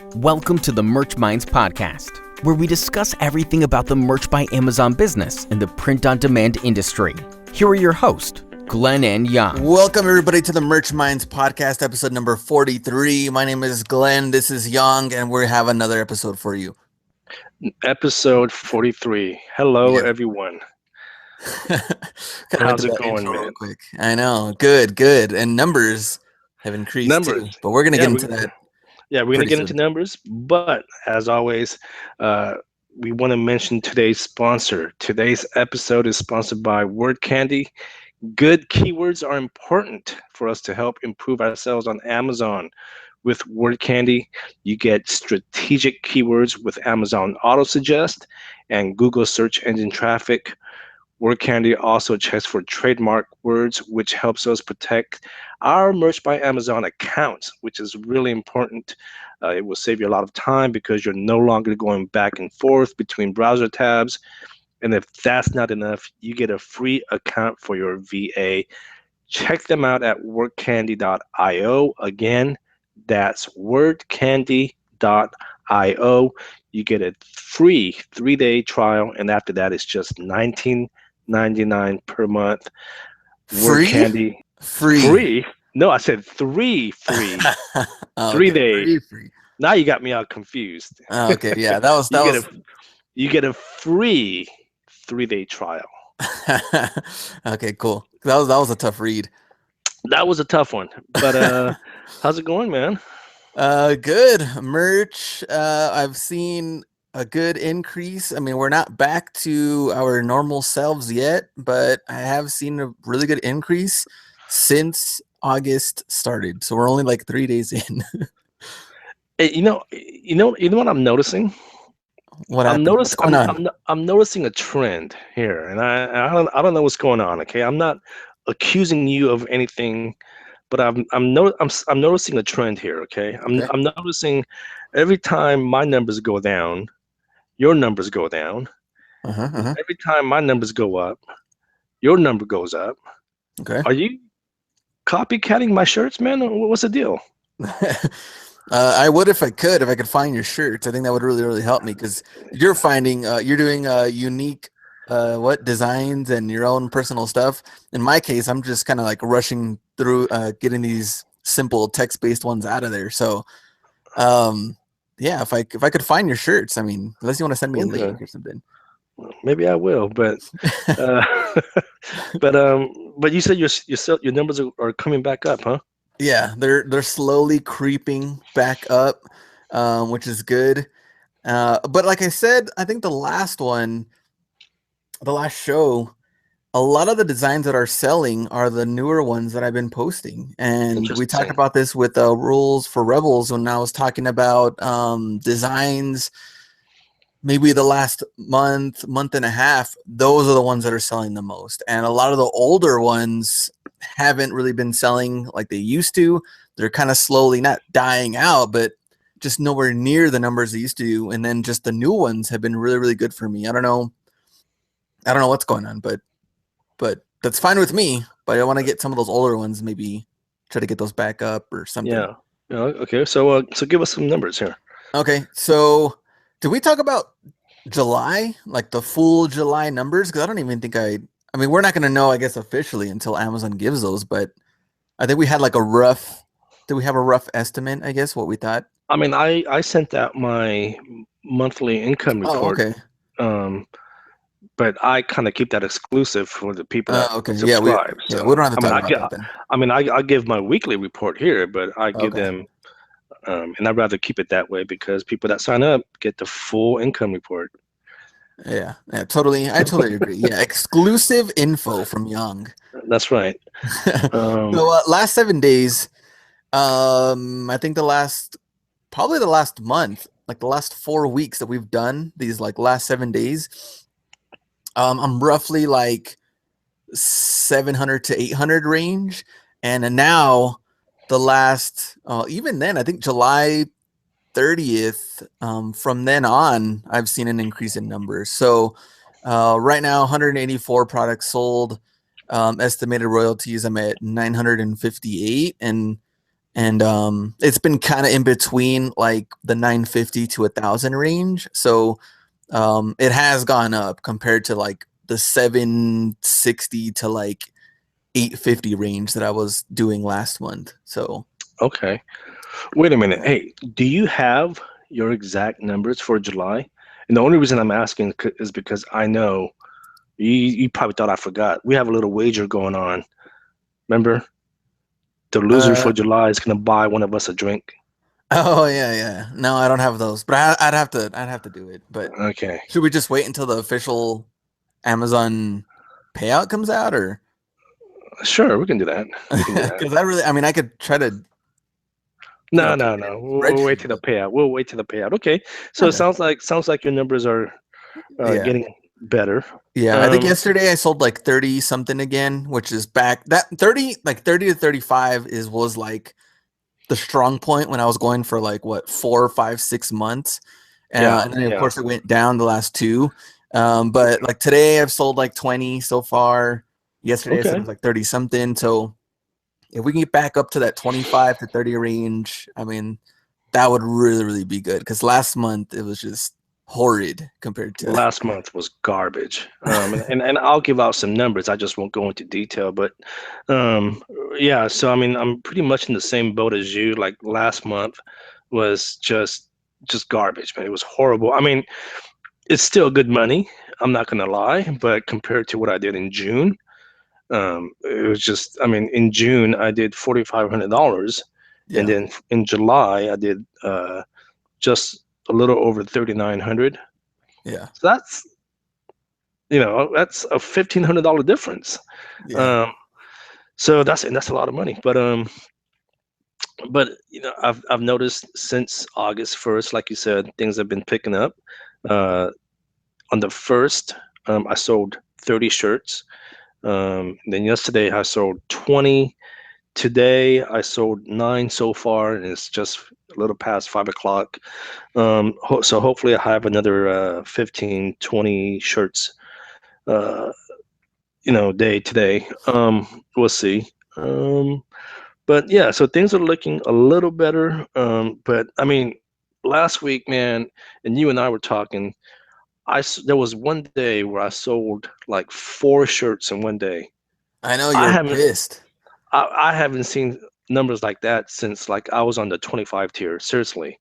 Welcome to the Merch Minds podcast, where we discuss everything about the Merch by Amazon business and the print-on-demand industry. Here are your hosts, Glenn and Young. Welcome, everybody, to the Merch Minds podcast, episode number 43. My name is Glenn. This is Young, and we have another episode for you. Episode 43. Hello, everyone. How's it going, man? Real quick. I know. Good. And numbers have increased too, but we're going to get into that. Yeah, we're going to get into numbers, but as always, we want to mention today's sponsor. Today's episode is sponsored by Word Candy. Good keywords are important for us to help improve ourselves on Amazon. With Word Candy, you get strategic keywords with Amazon Auto-Suggest and Google search engine traffic. Word Candy also checks for trademark words, which helps us protect our Merch by Amazon accounts, which is really important. It will save you a lot of time because you're no longer going back and forth between browser tabs. And if that's not enough, you get a free account for your VA. Check them out at wordcandy.io. Again, that's wordcandy.io. You get a free 3-day trial, and after that, it's just $19.99 per month. Free? Word Candy. Free? No, I said free. 3 days. Free. Now you got me all confused. Okay, yeah, you get a free 3-day trial. Okay, cool. That was a tough read. That was a tough one, but how's it going, man? Good. Merch, I've seen a good increase. I mean, we're not back to our normal selves yet, but I have seen a really good increase since August started. So we're only like 3 days in. Hey, you know what I'm noticing? I'm noticing a trend here, and I don't know what's going on. Okay, I'm not accusing you of anything, but I'm noticing a trend here. Okay, I'm noticing every time my numbers go down, your numbers go down. Every time my numbers go up, your number goes up. Okay, are you copycatting my shirts, man? What's the deal? I would if I could find your shirts. I think that would really, really help me because you're doing unique designs and your own personal stuff. In my case, I'm just kind of like rushing through getting these simple text-based ones out of there. So yeah, if I could find your shirts, I mean, unless you want to send me a link or something. Maybe I will, but but you said your numbers are coming back up, huh? Yeah, they're slowly creeping back up, which is good. But like I said, I think the last show, a lot of the designs that are selling are the newer ones that I've been posting. And we talked about this with Rules for Rebels when I was talking about designs. Maybe the last month and a half, those are the ones that are selling the most. And a lot of the older ones haven't really been selling like they used to. They're kind of slowly not dying out, but just nowhere near the numbers they used to. And then just the new ones have been really, really good for me. I don't know what's going on, but that's fine with me. But I want to get some of those older ones, maybe try to get those back up or something. Yeah. Okay. So give us some numbers here. Okay. So did we talk about July, like the full July numbers? Because I don't even think I mean, we're not going to know, I guess, officially until Amazon gives those. But I think we had like did we have a rough estimate, I guess, what we thought? I mean, I sent out my monthly income report. Oh, okay. But I kind of keep that exclusive for the people that subscribe. Yeah, we don't have to talk about that then. I mean, I give my weekly report here, but I give them, and I'd rather keep it that way because people that sign up get the full income report. Yeah, totally. I totally agree. Yeah, exclusive info from Young. That's right. So last 7 days, I think probably the last month, like the last 4 weeks that we've done these like last 7 days, I'm roughly like 700 to 800 range. And now the last, even then, I think July 30th, from then on, I've seen an increase in numbers. So right now, 184 products sold. Estimated royalties, I'm at 958, and and it's been kind of in between like the 950 to 1,000 range. So it has gone up compared to like the 760 to like 850 range that I was doing last month. So Okay. Wait a minute. Hey, do you have your exact numbers for July? And the only reason I'm asking is because I know you probably thought I forgot. We have a little wager going on. Remember? The loser for July is gonna buy one of us a drink. oh yeah. No, I don't have those, but I'd have to do it. But Okay. should we just wait until the official Amazon payout comes out, or? Sure, we can do that. We can do that. Because I could try to. No. We'll wait till the payout. We'll wait till the payout. Okay. So it sounds like your numbers are getting better. Yeah, I think yesterday I sold like 30 something again, which is back. That 30 to 35 was like the strong point when I was going for like what 4, 5, 6 months. And then of course it went down the last two. But like today I've sold like 20 so far. Yesterday I said it was like 30 something. So if we can get back up to that 25 to 30 range, I mean, that would really, really be good. Because last month it was just horrid compared to last month was garbage. And I'll give out some numbers. I just won't go into detail, but yeah. So I mean, I'm pretty much in the same boat as you. Like last month was just garbage, man. It was horrible. I mean, it's still good money. I'm not gonna lie, but compared to what I did in June, it was just. I mean, in June I did $4,500, and then in July I did just a little over 3,900. Yeah. So that's that's a $1,500 difference. Yeah. So that's a lot of money. But I've noticed since August 1st, like you said, things have been picking up. On the 1st, I sold 30 shirts. Then yesterday I sold 20. Today I sold 9 so far, and it's just a little past 5 o'clock. So hopefully I have another 15, 20 shirts, day today. We'll see. But yeah, so things are looking a little better. But I mean, last week, man, and you and I were talking. There was one day where I sold like 4 shirts in one day. I know you're pissed. I haven't seen numbers like that since like I was on the 25 tier. Seriously,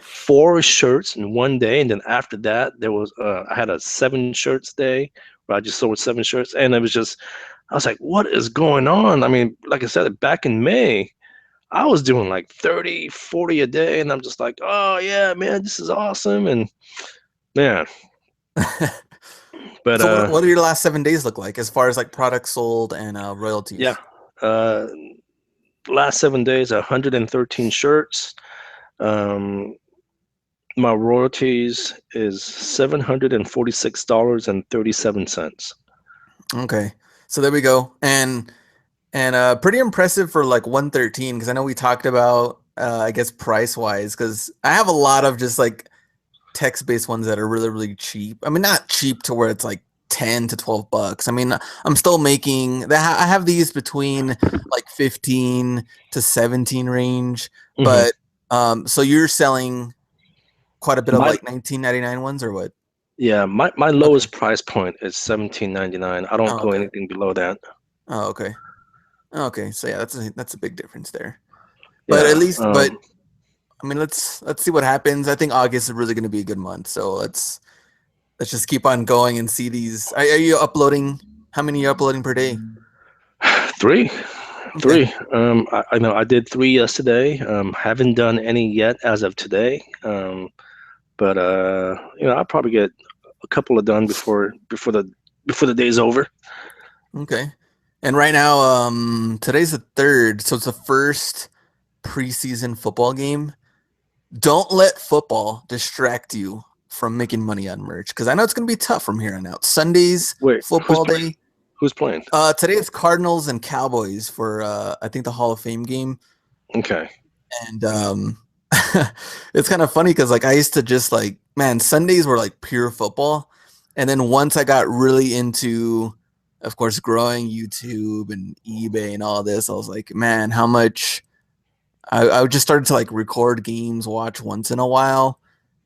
4 shirts in one day, and then after that, there was I had a 7 shirts day where I just sold 7 shirts, and it was just I was like, what is going on? I mean, like I said, back in May, I was doing like 30, 40 a day, and I'm just like, oh yeah, man, this is awesome, and man. But so what do your last 7 days look like as far as like products sold and royalties? Yeah. Last 7 days, 113 shirts. My royalties is $746.37. Okay, so there we go, and pretty impressive for like 113, because I know we talked about I guess price wise, because I have a lot of just like text-based ones that are really, really cheap. I mean, not cheap to where it's like 10 to 12 bucks. I mean, I'm still making that. I have these between like 15 to 17 range, but so you're selling quite a bit of like 19.99 ones, or what? Yeah, my lowest price point is $17.99. I don't go anything below that. Oh, okay. Okay, so yeah, that's a big difference there. But at least, but I mean, let's see what happens. I think August is really going to be a good month, so let's just keep on going and see these. Are you uploading? How many are you uploading per day? 3. I know I did 3 yesterday. Haven't done any yet as of today. But I'll probably get a couple of done before the day's over. Okay. And right now, today's the 3rd, so it's the first preseason football game. Don't let football distract you from making money on merch, because I know it's going to be tough from here on out. Sundays, football day. Who's playing? Today it's Cardinals and Cowboys for I think the Hall of Fame game. Okay. And it's kind of funny because like I used to just like, man, Sundays were like pure football, and then once I got really into, of course, growing YouTube and eBay and all this, I was like, man, how much I just started to like record games, watch once in a while,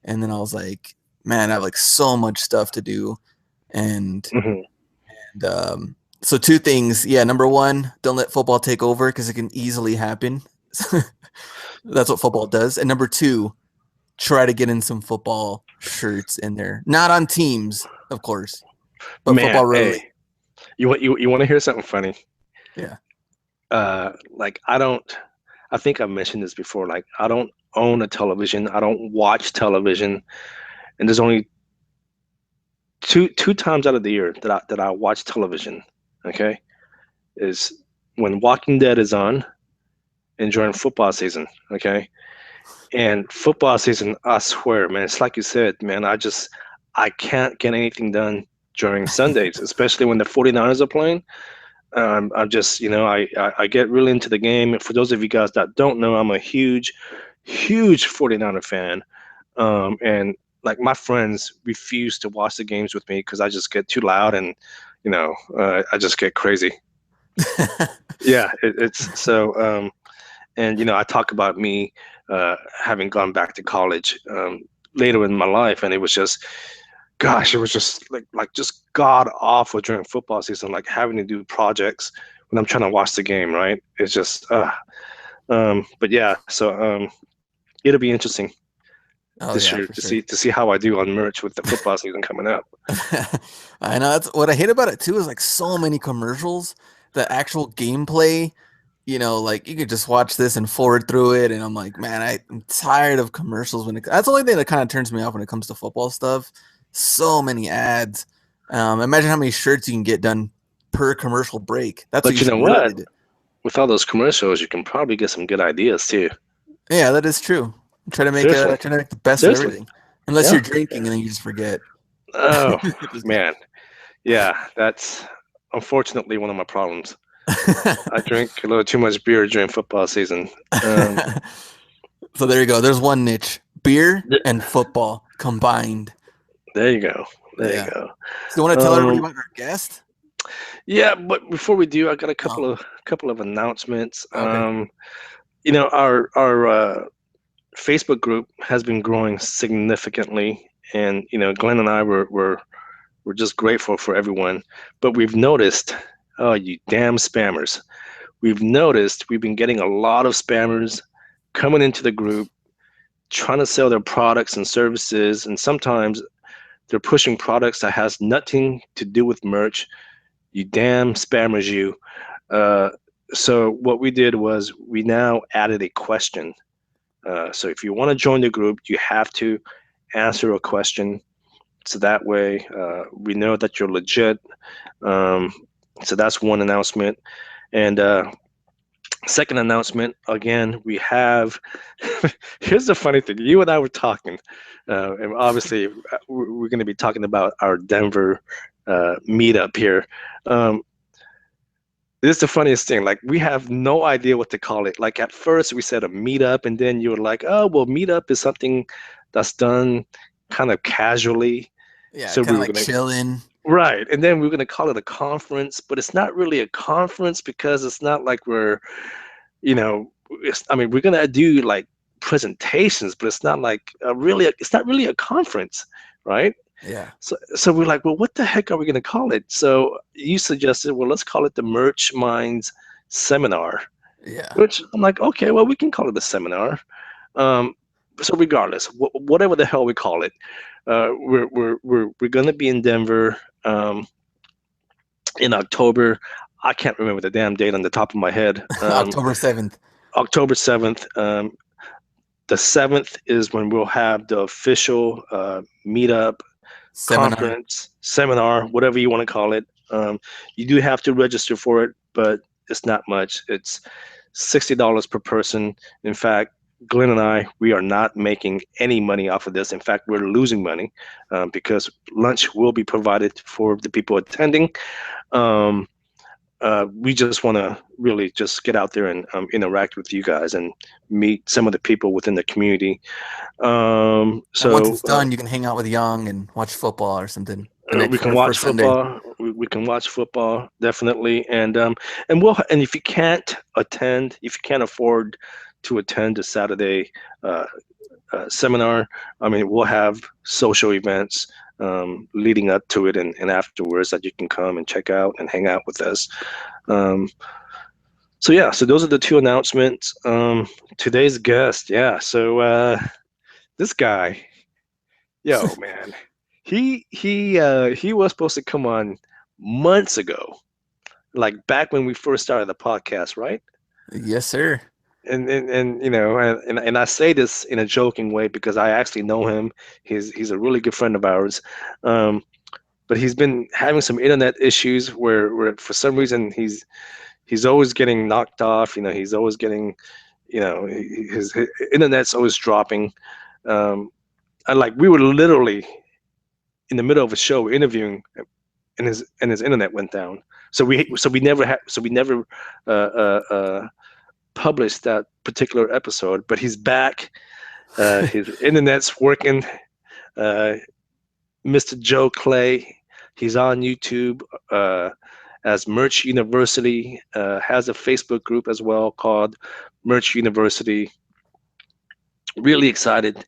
and then I was like, man, I have like so much stuff to do, and so two things. Yeah, number one, don't let football take over because it can easily happen. That's what football does. And number two, try to get in some football shirts in there. Not on teams, of course, but Man, football related. hey, you want to hear something funny? Yeah. Like I think I've mentioned this before. Like I don't own a television. I don't watch television, and there's only two times out of the year that I watch television. Okay, is when Walking Dead is on and during football season. Okay, and football season, I swear, man, it's like you said, man. I can't get anything done during Sundays, especially when the 49ers are playing. I'm just, I get really into the game. And for those of you guys that don't know, I'm a huge 49er fan. And like my friends refuse to watch the games with me because I just get too loud and, I just get crazy. Yeah, it's so, and, I talk about me having gone back to college later in my life. And it was just, gosh, it was just like just god awful during football season, like having to do projects when I'm trying to watch the game, right? It's just but yeah, so it'll be interesting this year to see how I do on merch with the football season coming up. I know, that's what I hate about it too, is like so many commercials. The actual gameplay, like you could just watch this and forward through it, and I'm like, man, I'm tired of commercials that's the only thing that kind of turns me off when it comes to football stuff. So many ads. Imagine how many shirts you can get done per commercial break. That's But you know what? With all those commercials, you can probably get some good ideas too. Yeah, that is true. Try to make the best of everything. Unless you're drinking and then you just forget. Oh man, yeah, that's unfortunately one of my problems. I drink a little too much beer during football season. So there you go. There's one niche: beer and football combined. There you go. There you go. So you want to tell everybody about our guest? Yeah, but before we do, I got a couple of announcements. Okay. Our Facebook group has been growing significantly, and Glenn and I we're just grateful for everyone. But we've noticed, oh, you damn spammers! We've noticed we've been getting a lot of spammers coming into the group, trying to sell their products and services, and sometimes they're pushing products that has nothing to do with merch. You damn spammers, you. So what we did was we now added a question. So if you want to join the group, you have to answer a question. So that way we know that you're legit. So that's one announcement. And second announcement, again, we have, here's the funny thing. You and I were talking, and obviously we're going to be talking about our Denver meetup here. This is the funniest thing. Like, we have no idea what to call it. Like, at first we said a meetup, and then you were like, oh, well, meetup is something that's done kind of casually. Yeah, so kind of like chilling. Right. And then we're going to call it a conference, but it's not really a conference because it's not like we're, we're going to do like presentations, but it's not like it's not really a conference, right? Yeah. So we're like, well, what the heck are we going to call it? So you suggested, well, let's call it the Merch Minds Seminar. Yeah. Which I'm like, okay, well, we can call it a seminar. So regardless, whatever the hell we call it, we're going to be in Denver in October. I can't remember the damn date on the top of my head. October 7th. October 7th. The 7th is when we'll have the official meetup, conference, seminar, whatever you want to call it. You do have to register for it, but it's not much. It's $60 per person. In fact, Glenn and I, we are not making any money off of this. In fact, we're losing money because lunch will be provided for the people attending. We just want to really just get out there and interact with you guys and meet some of the people within the community. So once it's done, you can hang out with Young and watch football or something. We can watch football. We can watch football, definitely. And if you can't attend, if you can't afford to attend the Saturday seminar. I mean, we'll have social events leading up to it and afterwards that you can come and check out and hang out with us. So yeah, so those are the two announcements. Today's guest, yeah. So this guy, yo, man, he was supposed to come on months ago, like back when we first started the podcast, right? Yes, sir. And you know, and I say this in a joking way because I actually know him. He's a really good friend of ours. But he's been having some internet issues where for some reason he's always getting knocked off. You know, he's always getting, you know, his internet's always dropping. And like we were literally in the middle of a show interviewing, and his internet went down. So we never published that particular episode. But he's back. His internet's working. Mr. Joe Clay. He's on YouTube as Merch University, has a Facebook group as well called Merch University. Really excited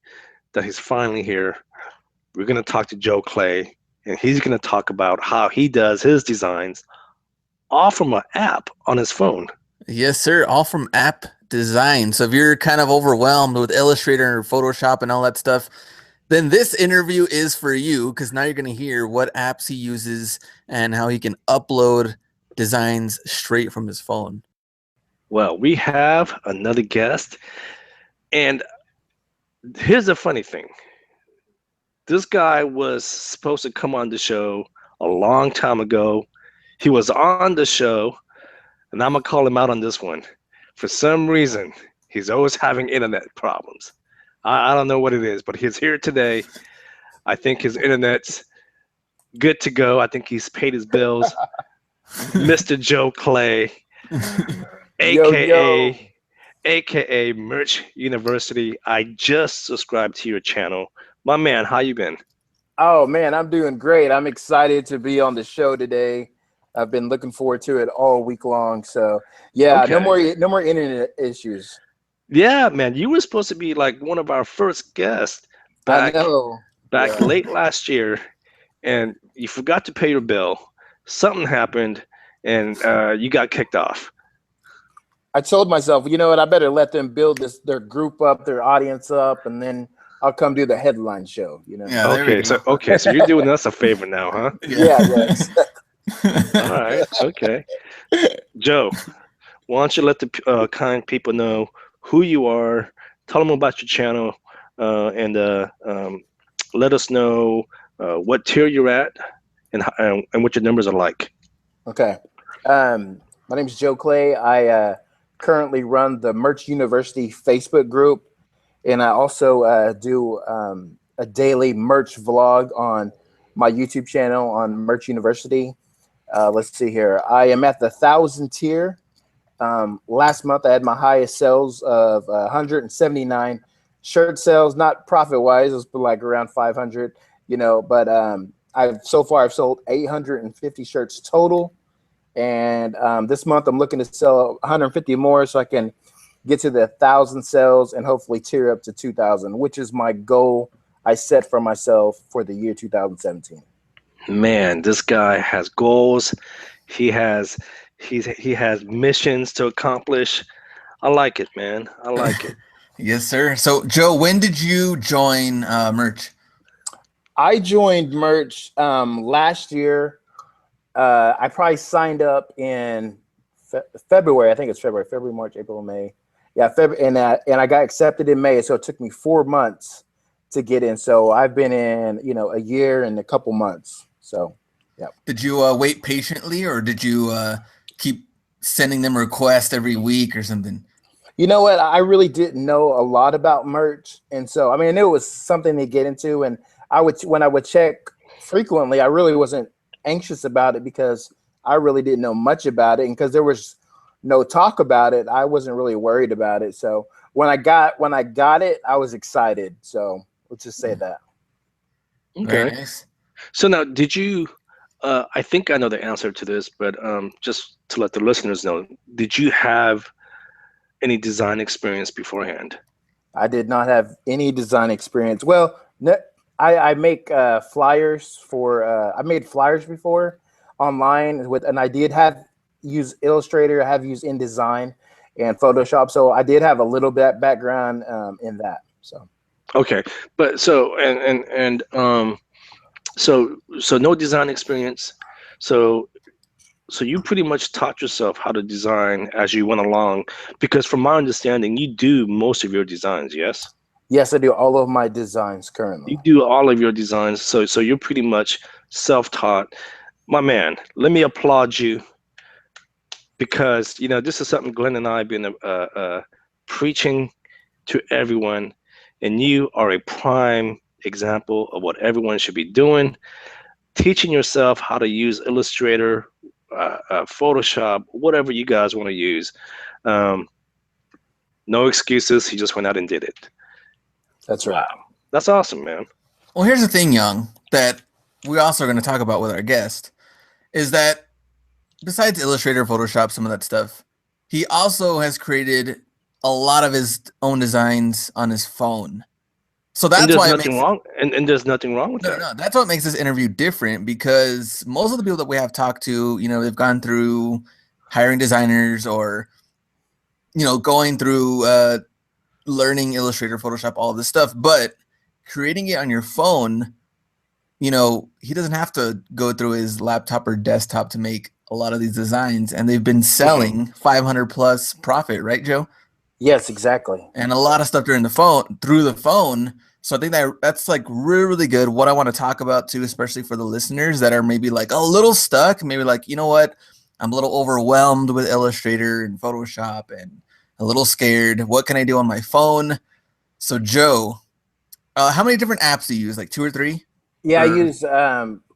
that he's finally here. We're going to talk to Joe Clay, and he's going to talk about how he does his designs all from an app on his phone. Yes, sir. All from app design. So if you're kind of overwhelmed with Illustrator or Photoshop and all that stuff, then this interview is for you, because now you're going to hear what apps he uses and how he can upload designs straight from his phone. Well, we have another guest, and here's the funny thing. This guy was supposed to come on the show a long time ago. He was on the show, and I'm going to call him out on this one. For some reason, he's always having internet problems. I don't know what it is, but he's here today. I think his internet's good to go. I think he's paid his bills. Mr. Joe Clay, aka Merch University. I just subscribed to your channel. My man, how you been? Oh man, I'm doing great. I'm excited to be on the show today. I've been looking forward to it all week long. So yeah, okay. No more internet issues. Yeah, man, you were supposed to be like one of our first guests back late last year, and you forgot to pay your bill. Something happened, and you got kicked off. I told myself, you know what, I better let them build their group up, their audience up, and then I'll come do the headline show. You know. Yeah, so you're doing us a favor now, huh? Yeah. All right. Okay. Joe, why don't you let the kind people know who you are, tell them about your channel, and let us know what tier you're at and what your numbers are like. Okay. My name is Joe Clay. I currently run the Merch University Facebook group, and I also do a daily merch vlog on my YouTube channel on Merch University. Let's see here. I am at the 1,000 tier. Last month I had my highest sales of 179 shirt sales, not profit wise, it was like around 500, you know, but I've sold 850 shirts total, and this month I'm looking to sell 150 more so I can get to the 1,000 sales and hopefully tier up to 2,000, which is my goal I set for myself for the year 2017. Man, this guy has goals. He has missions to accomplish. I like it, man. I like it. Yes, sir. So, Joe, when did you join Merch? I joined Merch last year. I probably signed up in February. I think it's February, March, April, May. Yeah, February, and I got accepted in May. So it took me 4 months to get in. So I've been in, a year and a couple months. So, yeah. Did you wait patiently, or did you keep sending them requests every week or something? You know what? I really didn't know a lot about merch. And so, I mean, it was something to get into. And when I would check frequently, I really wasn't anxious about it because I really didn't know much about it. And because there was no talk about it, I wasn't really worried about it. So when I got it, I was excited. So let's just say that. Okay. Nice. So now, did you, I think I know the answer to this, but just to let the listeners know, did you have any design experience beforehand? I did not have any design experience. Well, I make flyers for. I made flyers before online and I did have used Illustrator. I have used InDesign and Photoshop, so I did have a little bit background in that. So Okay, but so no design experience. So you pretty much taught yourself how to design as you went along, because from my understanding, you do most of your designs, yes? yes, I do all of my designs currently. You do all of your designs, so you're pretty much self-taught. My man, let me applaud you, because this is something Glenn and I have been preaching to everyone, and you are a prime example of what everyone should be doing. Teaching yourself how to use Illustrator, Photoshop, whatever you guys want to use. No excuses. He just went out and did it. That's right. Wow. That's awesome, man. Well, here's the thing, Young, that we also are going to talk about with our guest, is that besides Illustrator, Photoshop, some of that stuff, he also has created a lot of his own designs on his phone. So that's why nothing wrong, and there's nothing wrong with that. No, that's what makes this interview different, because most of the people that we have talked to, they've gone through hiring designers or, going through learning Illustrator, Photoshop, all of this stuff. But creating it on your phone, he doesn't have to go through his laptop or desktop to make a lot of these designs. And they've been selling 500 plus profit, right, Joe? Yes, exactly. And a lot of stuff through the phone. So I think that's like really, really good. What I want to talk about too, especially for the listeners that are maybe like a little stuck, maybe like, you know what, I'm a little overwhelmed with Illustrator and Photoshop and a little scared. What can I do on my phone? So Joe, how many different apps do you use? Like 2 or 3? Yeah, I use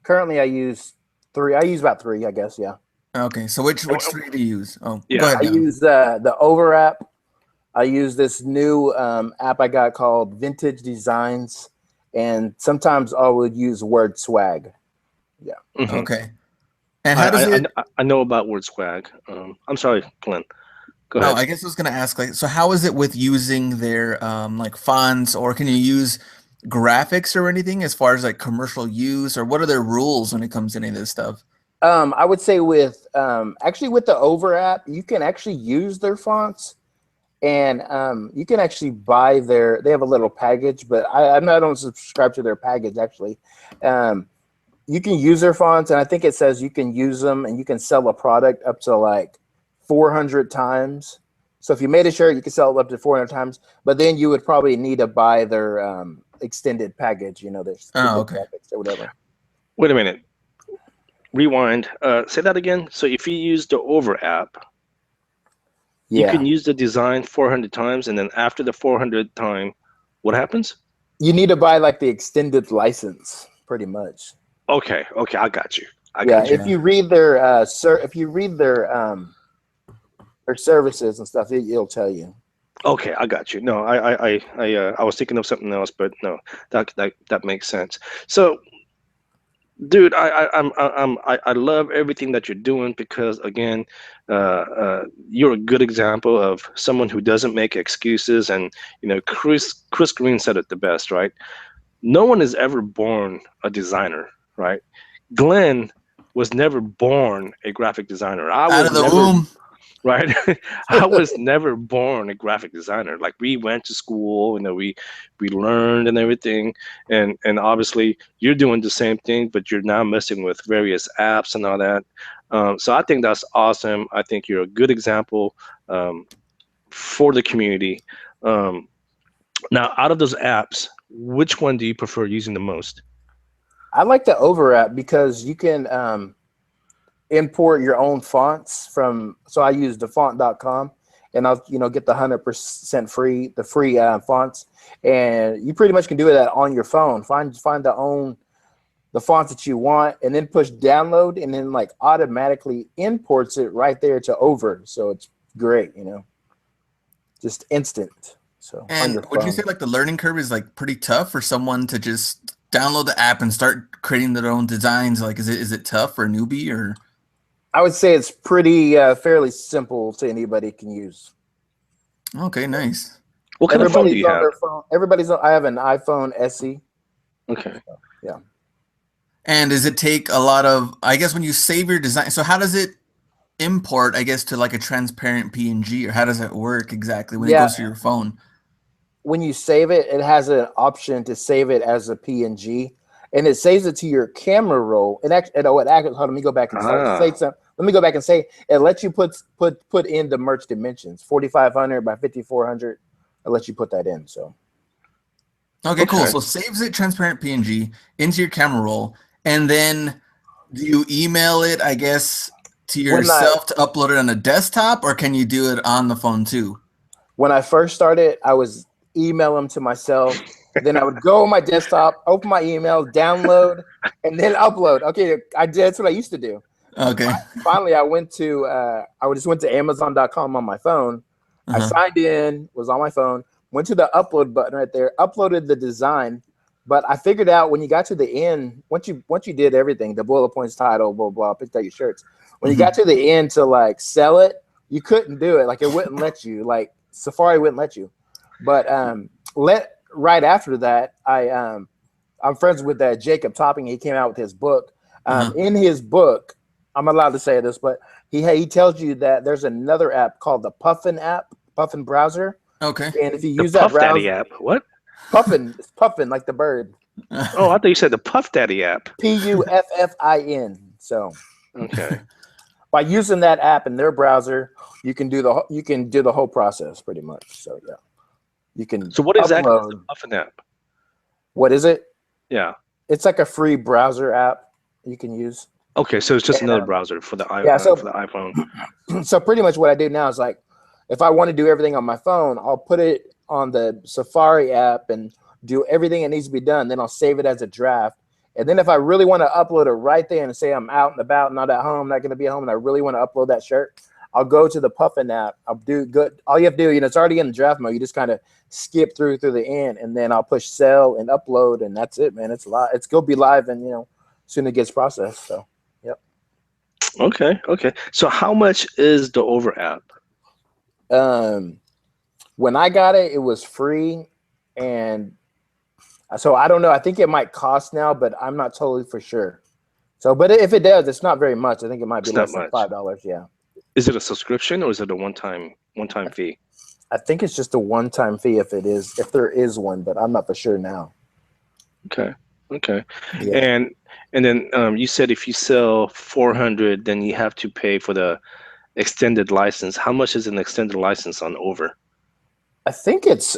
currently I use 3. I use about 3, I guess. Yeah. Okay. So which 3 do you use? Oh, yeah. Go ahead. I use the Over app. I use this new app I got called Vintage Designs, and sometimes I would use Word Swag. Yeah. Mm-hmm. Okay. And how does I know about Word Swag. I'm sorry, Glenn. Go ahead. I guess I was going to ask, so how is it with using their like fonts, or can you use graphics or anything as far as like commercial use, or what are their rules when it comes to any of this stuff? I would say with actually with the Over app, you can actually use their fonts. And you can actually buy they have a little package, but I don't subscribe to their package actually. You can use their fonts, and I think it says you can use them and you can sell a product up to like 400 times. So if you made a shirt, you can sell it up to 400 times, but then you would probably need to buy their extended package, their graphics or whatever. Wait a minute. Rewind. Say that again. So if you use the Over app, you can use the design 400 times, and then after the 400th time, what happens? You need to buy like the extended license, pretty much. Okay, I got you. If you read their services and stuff, it'll tell you. Okay, I got you. No, I was thinking of something else, but no, that makes sense. So, dude, I love everything that you're doing, because again, you're a good example of someone who doesn't make excuses. And Chris Green said it the best, right? No one is ever born a designer, right? Glenn was never born a graphic designer. Out of the womb. Right? I was never born a graphic designer. Like, we went to school, we learned and everything, and obviously you're doing the same thing, but you're now messing with various apps and all that. So I think that's awesome. I think you're a good example for the community. Now, out of those apps, which one do you prefer using the most? I like the Over app because you can import your own fonts so I use defont.com, and I'll get the 100% free fonts, and you pretty much can do that on your phone. Find the fonts that you want, and then push download, and then like automatically imports it right there to Over. So it's great, just instant. So and would you say like the learning curve is like pretty tough for someone to just download the app and start creating their own designs? Like, is it tough for a newbie, or? I would say it's pretty fairly simple to anybody can use. Okay, nice. What kind of phone do you have? Their phone. I have an iPhone SE. Okay. So, yeah. And does it take a lot of, I guess when you save your design, so how does it import, I guess, to like a transparent PNG, or how does it work exactly when it goes to your phone? When you save it, it has an option to save it as a PNG, and it saves it to your camera roll. Hold on, let me go back and say something. Let me go back and say it lets you put in the merch dimensions, 4,500 by 5,400. It lets you put that in. So. Okay, cool. So saves it transparent PNG into your camera roll, and then do you email it, I guess, to yourself to upload it on a desktop, or can you do it on the phone too? When I first started, I was email them to myself. Then I would go on my desktop, open my email, download, and then upload. Okay, that's what I used to do. Okay. Finally, I just went to Amazon.com on my phone. I signed in, was on my phone, went to the upload button right there, uploaded the design. But I figured out when you got to the end, once you did everything, the bullet points, title, blah, blah, picked out your shirts. When you got to the end to like sell it, you couldn't do it. Like it wouldn't let you. Like Safari wouldn't let you. But right after that, I'm friends with Jacob Topping. He came out with his book. In his book, I'm allowed to say this, but he tells you that there's another app called the Puffin app, Puffin browser. Okay. And if you use that browser, Daddy app, what? Puffin, it's Puffin like the bird. Oh, I thought you said the Puff Daddy app. Puffin. So okay. By using that app in their browser, you can do the whole process pretty much. So yeah, you can. So what exactly is the Puffin app? What is it? Yeah, it's like a free browser app you can use. Okay, so it's just another browser for the for the iPhone. So pretty much what I do now is like, if I want to do everything on my phone, I'll put it on the Safari app and do everything that needs to be done. Then I'll save it as a draft. And then if I really want to upload it right there and say I'm out and about, not at home, not going to be at home, and I really want to upload that shirt, I'll go to the Puffin app. I'll do good. All you have to do, it's already in the draft mode. You just kind of skip through the end, and then I'll push sell and upload, and that's it, man. It's live. It's going to be live, and soon it gets processed. So, yep. Okay. So how much is the Over app? When I got it, it was free, and so I don't know. I think it might cost now, but I'm not totally for sure. So, but if it does, it's not very much. I think it might be less than $5. Yeah. Is it a subscription or is it a one-time fee? I think it's just a one-time fee if there is one, but I'm not for sure now. Okay. Yeah. And then you said if you sell 400, then you have to pay for the extended license. How much is an extended license on Over? I think it's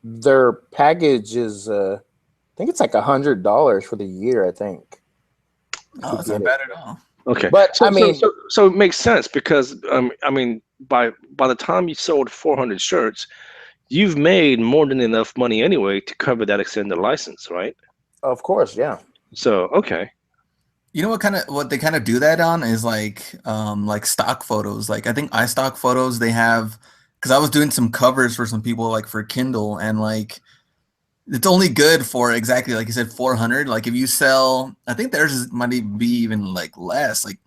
their package is I think it's like $100 for the year, I think. Oh, that's not bad at all. Okay, but so it makes sense because by the time you sold 400 shirts, you've made more than enough money anyway to cover that extended license, right? Of course, yeah. So okay. You know what they kind of do that on is like stock photos. Like I think iStock Photos, they have, because I was doing some covers for some people like for Kindle, and like it's only good for exactly like you said 400. Like if you sell, I think theirs might even be even like less, like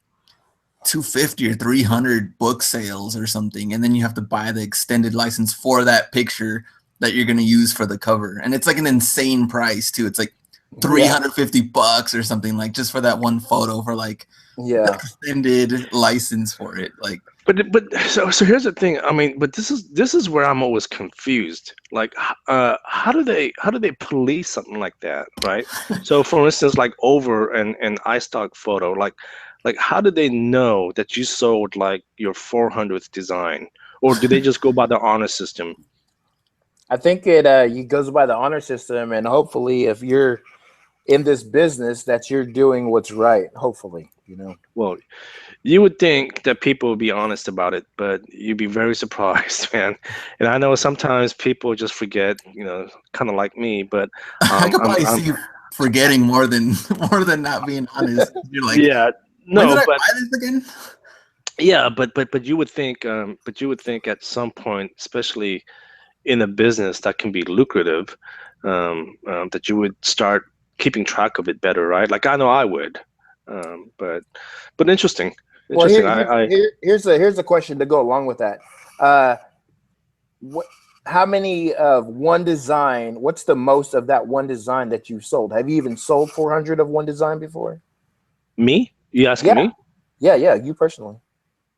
250 or 300 book sales or something, and then you have to buy the extended license for that picture that you're going to use for the cover, and it's like an insane price too. It's like $350 or something, like just for that one photo for like extended license for it. Like, but so here's the thing. I mean, but this is where I'm always confused. Like, how do they police something like that, right? So for instance, like Over and iStock Photo, like how do they know that you sold like your 400th design, or do they just go by the honor system? I think it goes by the honor system, and hopefully, if you're in this business, that you're doing what's right. Hopefully, Well, you would think that people would be honest about it, but you'd be very surprised, man. And I know sometimes people just forget, kind of like me. But I could probably see forgetting more than not being honest. You're like, yeah, no, when did but I buy this again? Yeah, but you would think, at some point, especially in a business that can be lucrative, that you would start keeping track of it better, right? Like I know I would, but interesting. Well, here's a question to go along with that. what? How many of one design? What's the most of that one design that you sold? Have you even sold 400 of one design before? Me? You asking me? Yeah, you personally.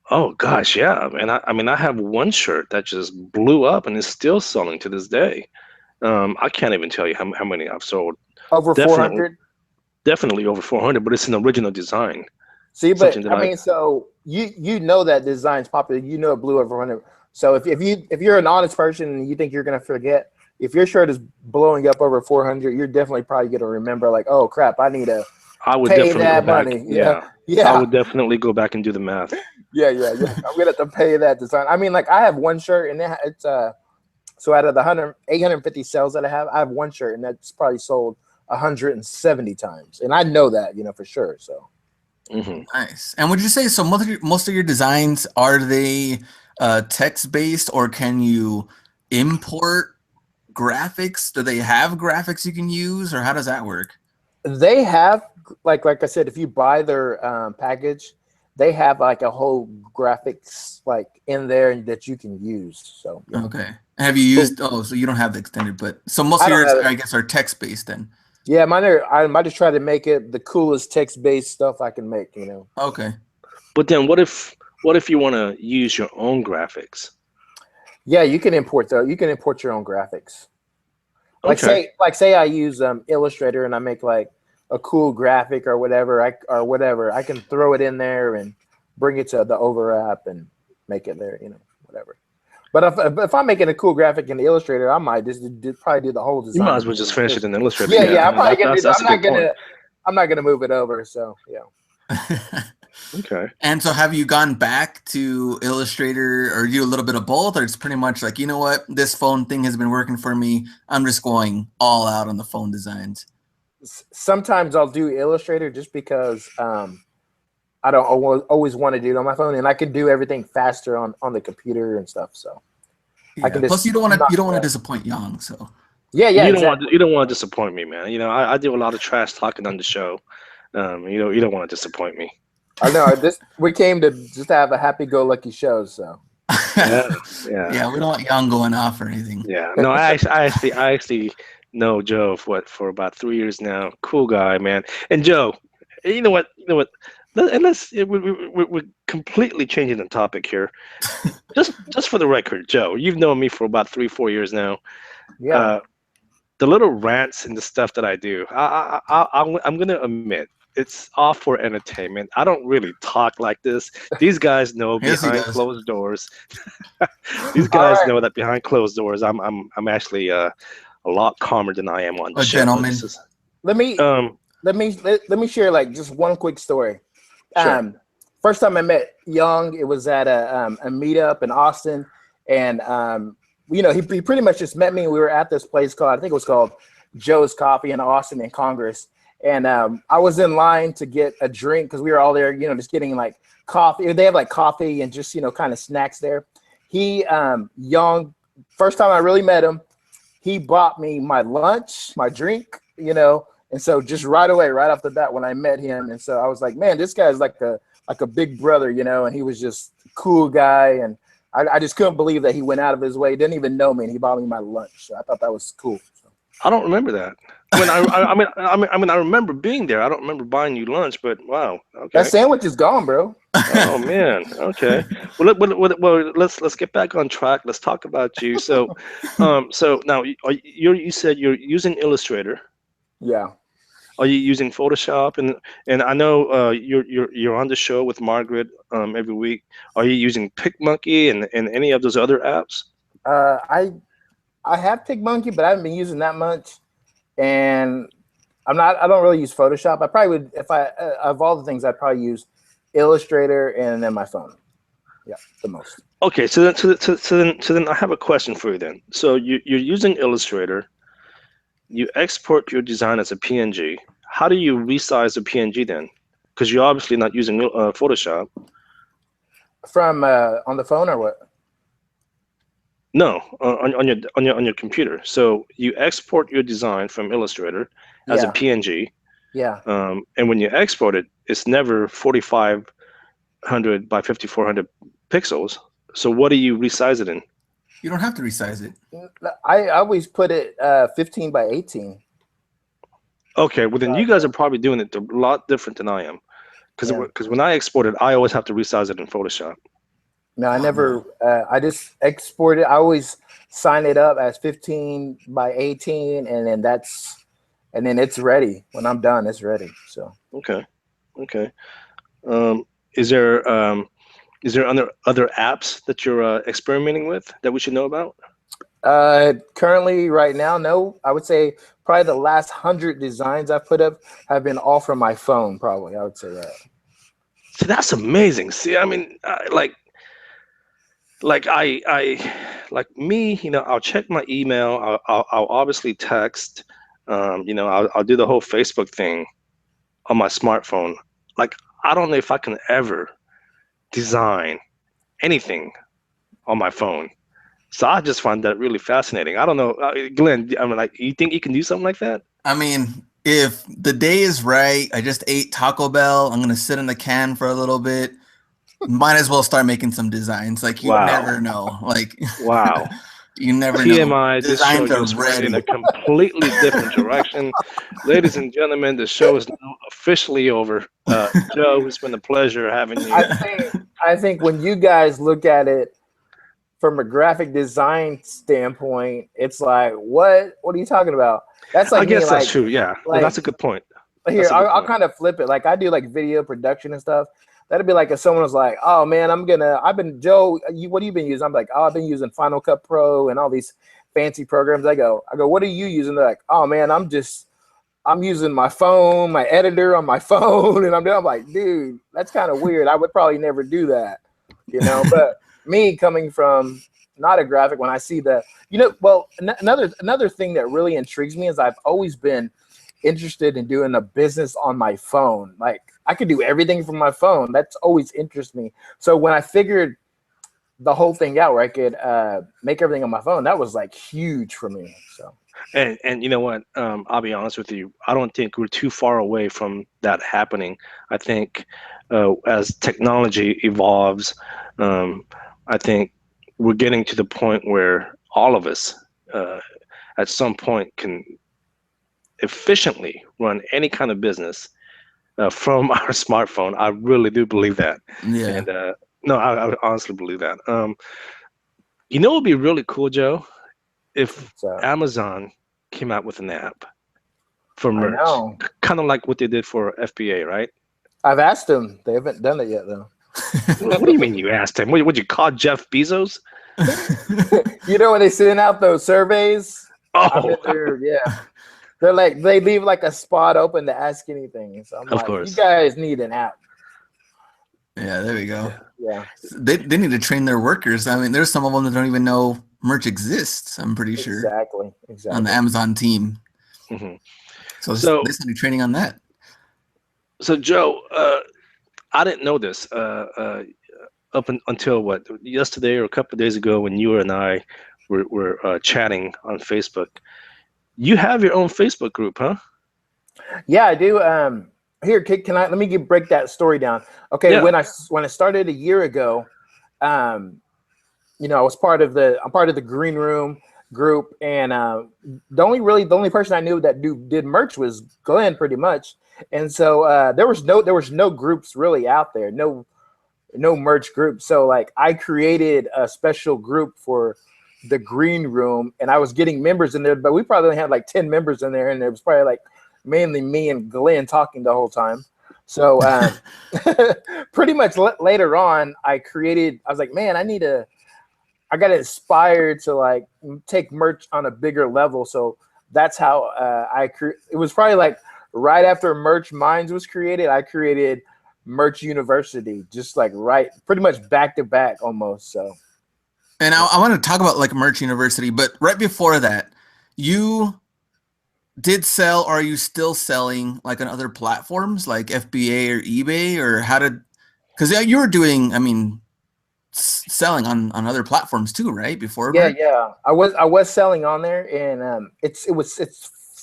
Oh gosh, yeah. And I mean, I have one shirt that just blew up and is still selling to this day. I can't even tell you how many I've sold. Over Definitely, 400. definitely over 400. But it's an original design. See, but Something that I mean, so you know that design's popular. You know it blew over 400. So if you're an honest person and you think you're gonna forget, if your shirt is blowing up over 400, you're definitely probably gonna remember like, oh crap, I need to I would pay definitely go that back. money. Yeah, I Yeah. would definitely go back and do the math. Yeah. I'm gonna have to pay that design. I mean, like I have one shirt and it's so out of the 850 sales that I have one shirt and that's probably sold 170 times, and I know that for sure. So. Mm-hmm. Nice. And would you say so? Most of your designs, are they text based, or can you import graphics? Do they have graphics you can use, or how does that work? They have like I said, if you buy their package, they have like a whole graphics like in there that you can use. So yeah. Okay. Have you used? Oh, so you don't have the extended, but so most I of don't yours, have it. I guess, are text based then. Yeah, I might just try to make it the coolest text-based stuff I can make. Okay. But then, what if you want to use your own graphics? Yeah, you can import You can import your own graphics. Like Okay. say I use Illustrator and I make like a cool graphic or whatever. I can throw it in there and bring it to the Over app and make it there. Whatever. But if I'm making a cool graphic in Illustrator, I might just probably do the whole design. You might as well just finish it in Illustrator. Yeah. I'm probably gonna do that. That's a good point. I'm not gonna move it over. So yeah. Okay. And so have you gone back to Illustrator, or do a little bit of both, or it's pretty much like, you know what, this phone thing has been working for me, I'm just going all out on the phone designs? Sometimes I'll do Illustrator just because I don't always want to do it on my phone, and I can do everything faster on the computer and stuff. So yeah. I can Plus you don't want to disappoint Young, so yeah. You don't want to disappoint me, man. I do a lot of trash talking on the show. You don't want to disappoint me. I know we came to just have a happy-go-lucky show, so yeah. We don't want Young going off or anything. Yeah, no, I actually know Joe for about 3 years now. Cool guy, man. And Joe, you know what? And we're completely changing the topic here. just for the record, Joe, you've known me for about 3-4 years now. Yeah. The little rants and the stuff that I do, I'm gonna admit, it's all for entertainment. I don't really talk like this. These guys know behind closed doors. These guys know that behind closed doors, I'm actually a lot calmer than I am on the show. Gentleman. Let me share like just one quick story. Sure. First time I met Young, it was at a meetup in Austin, and he pretty much just met me. We were at this place I think it was called Joe's Coffee in Austin in Congress. And I was in line to get a drink because we were all there, just getting like coffee. They have like coffee and just, kind of snacks there. He, Young, first time I really met him, he bought me my lunch, my drink, and so just right away, right off the bat when I met him. And so I was like, man, this guy's like a big brother, and he was just a cool guy. And I just couldn't believe that he went out of his way. He didn't even know me, and he bought me my lunch. So I thought that was cool. So. I don't remember that. I remember being there. I don't remember buying you lunch, but wow. Okay. That sandwich is gone, bro. Oh man. Okay. Well, let's get back on track. Let's talk about you. So, so now you said you're using Illustrator. Yeah. Are you using Photoshop? And I know you're on the show with Margaret every week. Are you using PicMonkey and any of those other apps? I have PicMonkey, but I haven't been using that much. And I don't really use Photoshop. I probably would, if of all the things, I'd probably use Illustrator and then my phone. Yeah, the most. Okay, so then I have a question for you then. So you're using Illustrator. You export your design as a PNG. How do you resize a PNG then? Because you're obviously not using Photoshop. From on the phone or what? No, on your computer. So you export your design from Illustrator as a PNG. Yeah. And when you export it, it's never 4500 by 5400 pixels. So what do you resize it in? You don't have to resize it. I always put it 15 by 18. Okay, well then you guys are probably doing it a lot different than I am, because when I export it, I always have to resize it in Photoshop. No, I never. I just export it. I always sign it up as 15 by 18, and then it's ready. When I'm done, it's ready. So Okay. Is there other apps that you're experimenting with that we should know about? Currently, right now, no. I would say probably the last 100 designs I've put up have been all from my phone. Probably, I would say that. See, that's amazing. See, I mean, like me, I'll check my email. I'll obviously text. I'll do the whole Facebook thing on my smartphone. Like, I don't know if I can ever design anything on my phone. So I just find that really fascinating. I don't know, Glenn. I mean, like, you think you can do something like that? I mean, if the day is right, I just ate Taco Bell. I'm gonna sit in the can for a little bit. Might as well start making some designs. Like, you never know. Like, wow. You never TMI, know. this show just went in a completely different direction. Ladies and gentlemen, the show is now officially over. Joe, it's been a pleasure having you. I think when you guys look at it from a graphic design standpoint, it's like, what are you talking about? That's like, I guess that's true. Yeah, well, that's a good point. Here, I'll kind of flip it. Like, I do like video production and stuff. That'd be like if someone was like, "Oh man, Joe, what have you been using?" I'm like, "Oh, I've been using Final Cut Pro and all these fancy programs." I go, "What are you using?" They're like, "Oh man, I'm using my phone, my editor on my phone," and I'm like, "Dude, that's kind of weird. I would probably never do that, But me coming from not a graphic, when I see another thing that really intrigues me is I've always been interested in doing a business on my phone. Like, I could do everything from my phone. That's always interested me. So when I figured the whole thing out where I could make everything on my phone, that was like huge for me. So and you know what? I'll be honest with you. I don't think we're too far away from that happening. I think as technology evolves, I think we're getting to the point where all of us at some point can efficiently run any kind of business from our smartphone. I really do believe that. Yeah. And no, I honestly believe that. It would be really cool, Joe, if Amazon came out with an app for merch, kind of like what they did for FBA, right? I've asked them. They haven't done it yet, though. What do you mean you asked him? Would you call Jeff Bezos? When they send out those surveys? Oh, yeah. They're like, they leave like a spot open to ask anything. So I'm like, you guys need an app. Yeah, there we go. Yeah. They need to train their workers. I mean, there's some of them that don't even know merch exists, I'm pretty sure. Exactly. On the Amazon team. Mm-hmm. So they should be training on that. So, Joe, I didn't know this until yesterday or a couple of days ago when you and I were chatting on Facebook. You have your own Facebook group, huh? Yeah, I do. Here, let me break that story down. Okay, yeah. When I started a year ago, I'm part of the Green Room group, and the only person I knew that did merch was Glenn, pretty much. And so there was no groups really out there, no merch groups. So like, I created a special group for the Green Room, and I was getting members in there, but we probably only had like 10 members in there, and it was probably like mainly me and Glenn talking the whole time. So pretty much later on, I was like, man, I got inspired to like take merch on a bigger level. So that's how it was probably like right after Merch Minds was created, I created Merch University, just like pretty much back to back almost. So. And I want to talk about like Merch University, but right before that, you did sell, or are you still selling like on other platforms like FBA or eBay, or because you were doing, selling on other platforms too, right? Before Merch? Yeah. I was selling on there, and it's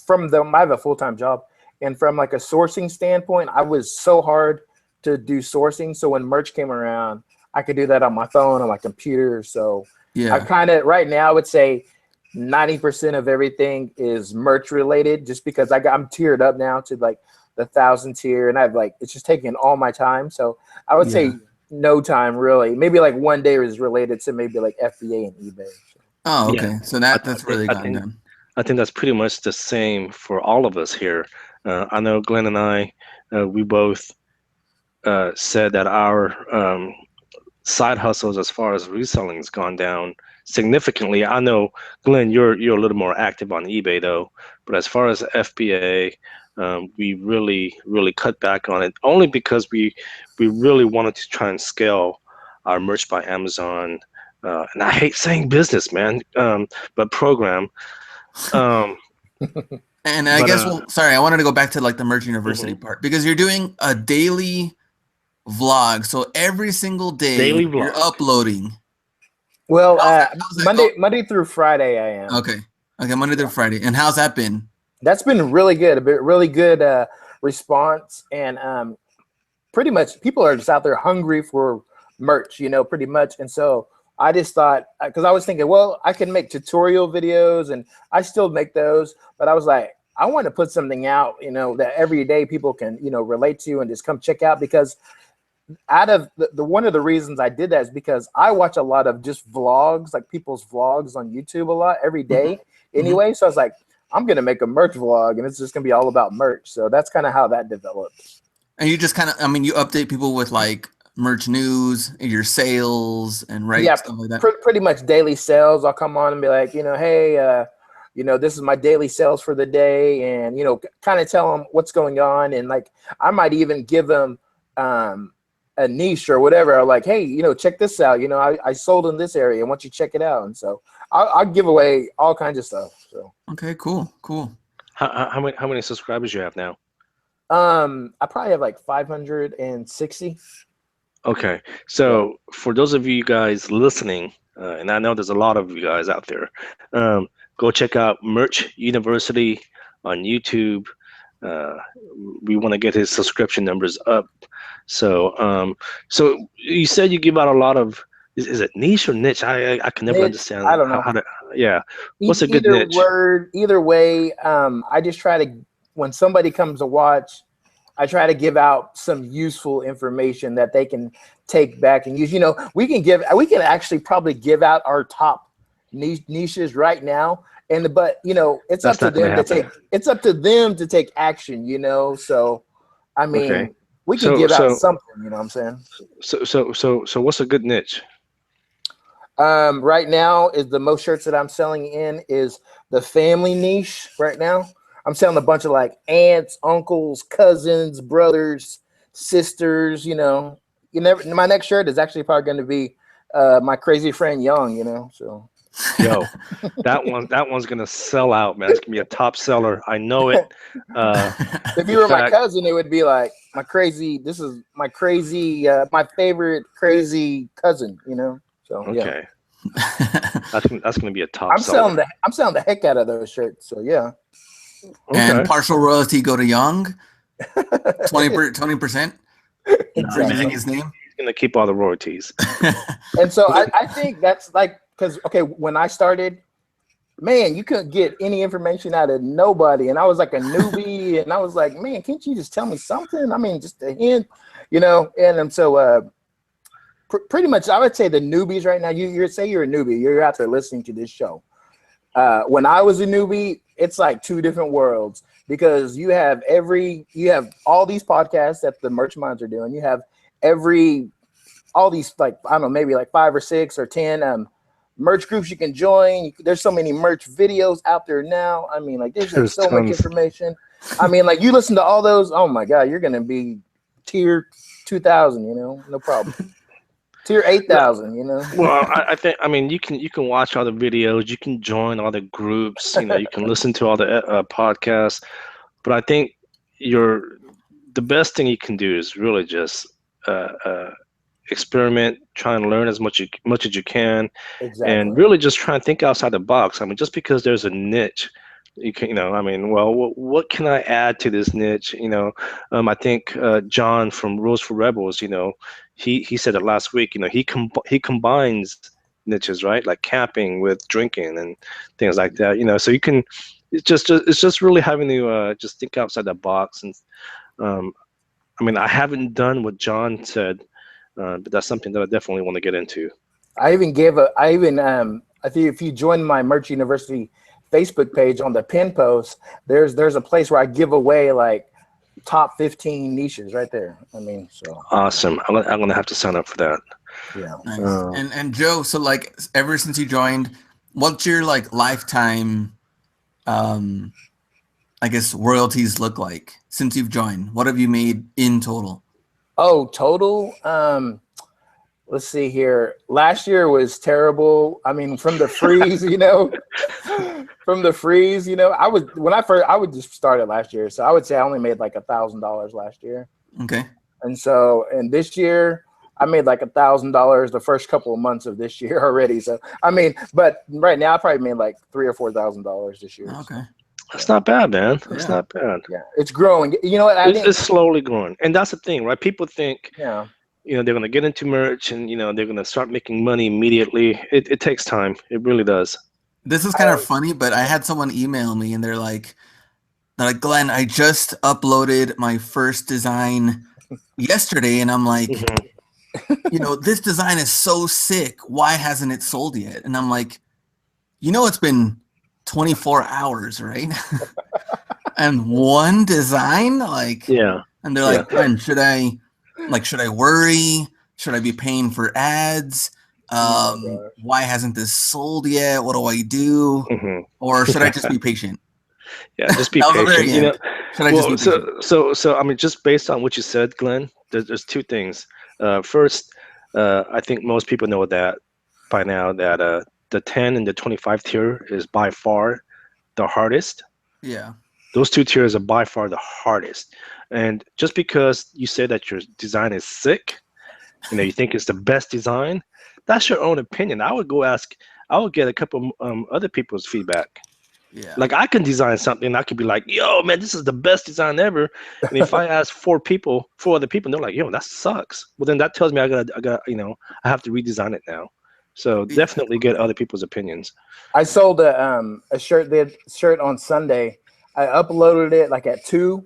from I have a full-time job, and from like a sourcing standpoint, I was so hard to do sourcing. So when merch came around, I could do that on my phone, on my computer. So Yeah. I kind of right now I would say 90% of everything is merch related, just because I'm tiered up now to like the 1,000 tier, and I've like it's just taking all my time. So I would say no time really. Maybe like one day is related to maybe like FBA and eBay. Oh, okay. Yeah. So that's really gotten done. I think that's pretty much the same for all of us here. I know Glenn and I, we both said that our side hustles as far as reselling has gone down significantly. I know, Glenn, you're a little more active on eBay though, but as far as FBA, we really cut back on it only because we really wanted to try and scale our Merch by Amazon. And I hate saying business, man, but program. And I guess, sorry, I wanted to go back to like the Merch University part, because you're doing a daily vlog. So every single day you're uploading. Well, Monday through Friday I am. Okay, Monday through Friday. And how's that been? That's been really good. Really good response, and pretty much people are just out there hungry for merch, pretty much. And so I just thought, because I was thinking, well, I can make tutorial videos, and I still make those, but I was like, I want to put something out, that every day people can, relate to and just come check out. Because out of the one of the reasons I did that is because I watch a lot of just vlogs, like people's vlogs on YouTube a lot every day anyway. So I was like, I'm going to make a merch vlog, and it's just going to be all about merch. So that's kind of how that developed. And you just kind of, you update people with like merch news, your sales, and stuff like that. Pretty much daily sales. I'll come on and be like, hey, this is my daily sales for the day, and kind of tell them what's going on, and like I might even give them a niche or whatever. I'm like, hey, check this out. I sold in this area. Why don't you check it out? And so I'll give away all kinds of stuff. So okay, cool. How many subscribers you have now? I probably have like 560. Okay, so for those of you guys listening, and I know there's a lot of you guys out there, go check out Merch University on YouTube. We want to get his subscription numbers up. So you said you give out a lot of, is it niche or niche? I can never understand. I don't know. What's a good niche? Either way, I just try to, when somebody comes to watch, I try to give out some useful information that they can take back and use. We can actually probably give out our top niches right now. But it's up to them to take action, so I mean, we can give out something, you know what I'm saying? So what's a good niche? Right now is the most shirts that I'm selling in is the family niche right now. I'm selling a bunch of like aunts, uncles, cousins, brothers, sisters, my next shirt is actually probably going to be my crazy friend Young, so. Yo, that one's gonna sell out, man. It's gonna be a top seller. I know it. If you were my cousin, it would be like my favorite crazy cousin, So okay. That's gonna be a top seller. I'm selling the heck out of those shirts. So yeah. Okay. And partial royalty go to Young. 20%. Using his name. He's gonna keep all the royalties. And so I think that's like. Because, when I started, man, you couldn't get any information out of nobody. And I was like a newbie. And I was like, man, can't you just tell me something? I mean, just a hint, And so pretty much I would say the newbies right now, you say you're a newbie. You're out there listening to this show. When I was a newbie, it's like two different worlds. Because you have all these podcasts that the Merch Minds are doing. You have all these, like, I don't know, maybe like 5 or 6 or 10 merch groups you can join. There's so many merch videos out there now. I mean, like there's so much information. I mean, like you listen to all those. Oh my God, you're gonna be tier 2,000. No problem. Tier 8,000. Well, I think you can watch all the videos. You can join all the groups. You can listen to all the podcasts. But I think the best thing you can do is really just experiment, try and learn as much as you can, and really just try and think outside the box. I mean, just because there's a niche, you can, what can I add to this niche? I think John from Rules for Rebels, he said it last week. He combines niches, right? Like camping with drinking and things like that. So you can. It's just really having to just think outside the box. And I mean, I haven't done what John said, but that's something that I definitely want to get into. I think if you join my Merch University Facebook page on the pin post, there's a place where I give away like top 15 niches right there. I mean, so awesome. I'm gonna have to sign up for that. Yeah. Nice. And Joe, so like ever since you joined, what's your like lifetime I guess royalties look like since you've joined? What have you made in total? Oh, total? Let's see here. Last year was terrible. I mean, from the freeze, I would just started last year. So I would say I only made like $1,000 last year. Okay. And this year I made like $1,000 the first couple of months of this year already. So, I mean, but right now I probably made like $3,000 or $4,000 this year. Okay. That's not bad, man. That's not bad. Yeah, it's growing. You know what? It's slowly growing. And that's the thing, right? People think, yeah, they're going to get into merch and, they're going to start making money immediately. It takes time. It really does. This is kind of funny, but I had someone email me and they're like, Glenn, I just uploaded my first design yesterday. And I'm like, this design is so sick. Why hasn't it sold yet? And I'm like, it's been 24 hours, right? And one design, and they're like, Glenn, should I worry? Should I be paying for ads? Why hasn't this sold yet? What do I do? Or should I just be patient? Yeah, just be patient. So I mean, just based on what you said, Glenn, there's two things. First, I think most people know that by now that the 10 and the 25 tier is by far the hardest. Yeah. Those two tiers are by far the hardest. And just because you say that your design is sick, you think it's the best design, that's your own opinion. I would get a couple other people's feedback. Yeah. Like I can design something, I could be like, yo, man, this is the best design ever. And if I ask four other people, they're like, yo, that sucks. Well, then that tells me I got, I have to redesign it now. So definitely get other people's opinions. I sold a shirt on Sunday. I uploaded it like at 2,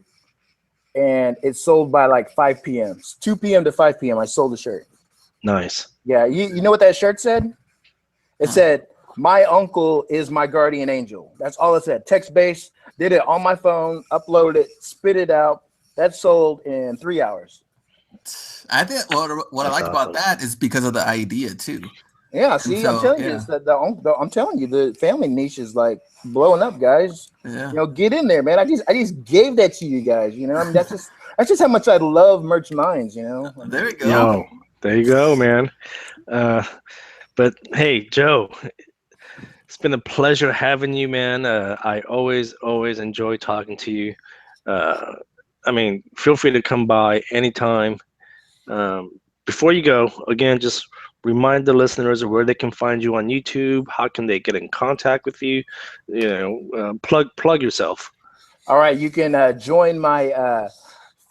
and it sold by like 5 p.m. 2 p.m. to 5 p.m. I sold the shirt. Nice. Yeah, you know what that shirt said? It said, "My uncle is my guardian angel." That's all it said. Text based. Did it on my phone. Uploaded it. Spit it out. That sold in 3 hours. I think what I like about that is because of the idea too. Yeah, see, I'm telling you, I'm telling you, the family niche is like blowing up, guys. Yeah. Get in there, man. I just gave that to you guys. I mean, that's just how much I love Merch Minds. There you go. Yo, there you go, man. But hey, Joe, it's been a pleasure having you, man. I always enjoy talking to you. I mean, feel free to come by anytime. Before you go, again, just remind the listeners of where they can find you on YouTube. How can they get in contact with you? Plug yourself. All right, you can join my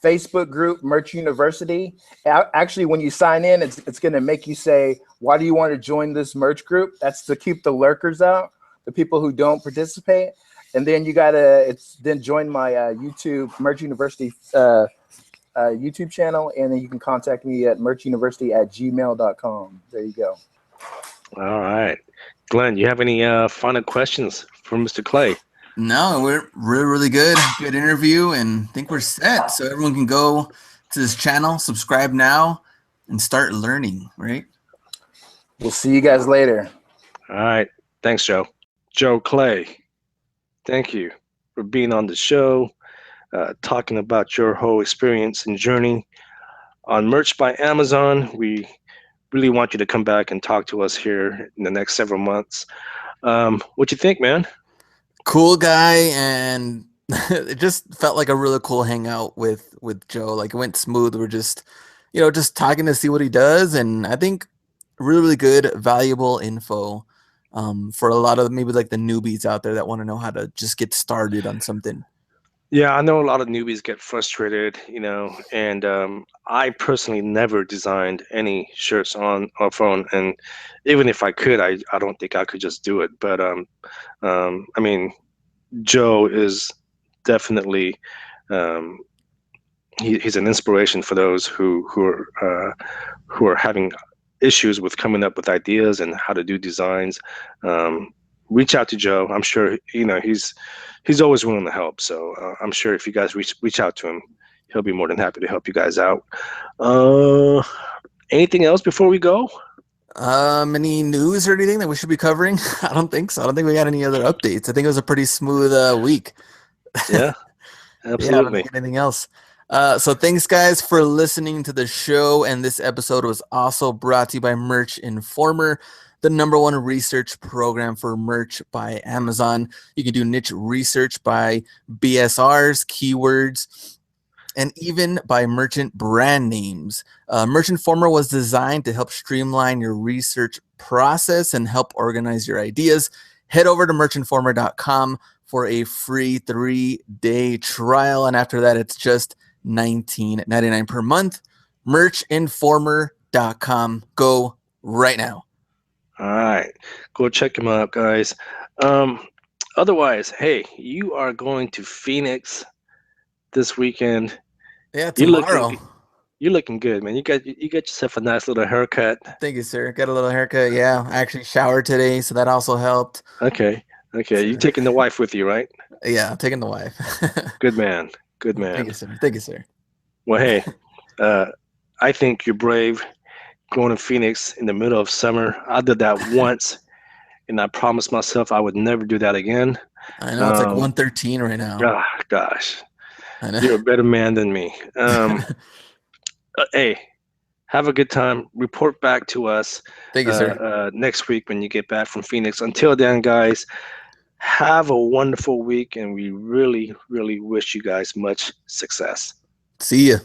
Facebook group, Merch University. Actually, when you sign in, it's going to make you say, why do you want to join this merch group? That's to keep the lurkers out, the people who don't participate. And then you got to join my YouTube, Merch University YouTube channel, and then you can contact me at merchuniversity@gmail.com. There you go. All right. Glenn, you have any final questions for Mr. Clay? No, we're really good. Good interview, and I think we're set. So everyone can go to this channel, subscribe now, and start learning, right? We'll see you guys later. All right. Thanks, Joe. Joe Clay, thank you for being on the show, talking about your whole experience and journey on Merch by Amazon. We really want you to come back and talk to us here in the next several months. What you think, man? Cool guy, and it just felt like a really cool hangout with Joe. Like it went smooth. We're just talking to see what he does, and I think really good, valuable info for a lot of maybe like the newbies out there that want to know how to just get started on something. Yeah, I know a lot of newbies get frustrated, and I personally never designed any shirts on our phone, and even if I could, I don't think I could just do it. But I mean, Joe is definitely um, he's an inspiration for those who are having issues with coming up with ideas and how to do designs. Reach out to Joe. I'm sure he's always willing to help. So I'm sure if you guys reach out to him, he'll be more than happy to help you guys out. Anything else before we go? Any news or anything that we should be covering? I don't think so. I don't think we got any other updates. I think it was a pretty smooth week. Yeah, absolutely. Yeah, I don't think anything else. So thanks, guys, for listening to the show. And this episode was also brought to you by Merch Informer, the #1 research program for merch by Amazon. You can do niche research by BSRs, keywords, and even by merchant brand names. Merch Informer was designed to help streamline your research process and help organize your ideas. Head over to merchinformer.com for a free 3-day trial. And after that, it's just $19.99 per month. Merchinformer.com. Go right now. All right. Go check them out, guys. Otherwise, hey, you are going to Phoenix this weekend. Yeah, tomorrow. You're looking good, man. You got yourself a nice little haircut. Thank you, sir. Got a little haircut. Yeah, I actually showered today, so that also helped. Okay. You taking the wife with you, right? Yeah, I'm taking the wife. Good man. Thank you, sir. Thank you, sir. Well, hey, I think you're brave going to Phoenix in the middle of summer. I did that once, and I promised myself I would never do that again. I know, it's like 113 right now. Oh, gosh. I know. You're a better man than me. Hey, have a good time. Report back to us. Thank you, sir. Next week when you get back from Phoenix. Until then, guys, have a wonderful week, and we really, really wish you guys much success. See ya.